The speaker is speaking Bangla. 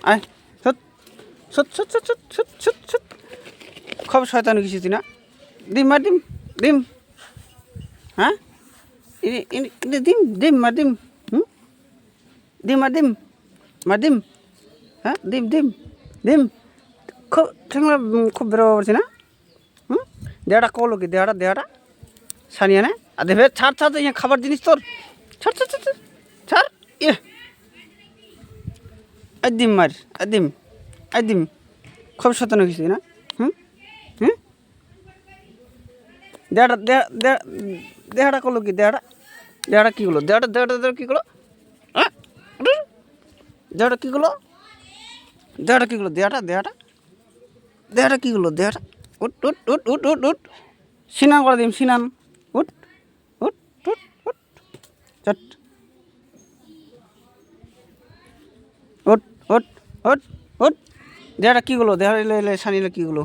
আয় সত সত সত সত সত সত সত সত খবর শয়তানি কিছু তুই না ডিম মার ডিম ডিম হ্যাঁ ডিম ডিম মার ডিম ডিম মার ডিম হ্যাঁ ডিম ডিম ডিম খুব ঠেংলা খুব বেরোবার পারছি না দেহাটা কলো কি দেহাটা সানিয়া না আর দেবে ছাড় ছাড় ইয়ে খাবার জিনিস তোর ছাড় ছাড় ছাড় ছাড় ইয়ে একদিম মার একদিম খুব শতানো কিছু না হুম হুম দেহাটা করলো কি দেহাটা কী করলো দেহাটা কী করলো হ্যাঁ দেহাটা কী করলো দেহাটা কী করলো দেহাটা উঠ উঠ উঠ উঠ উঠ উঠ সিনান করে দিম সিনান উঠ উঠ উঠ উঠ চট উঠ উঠ উঠ উঠ দেহাটা কী করলো দেহাটা সানিলে কী করলো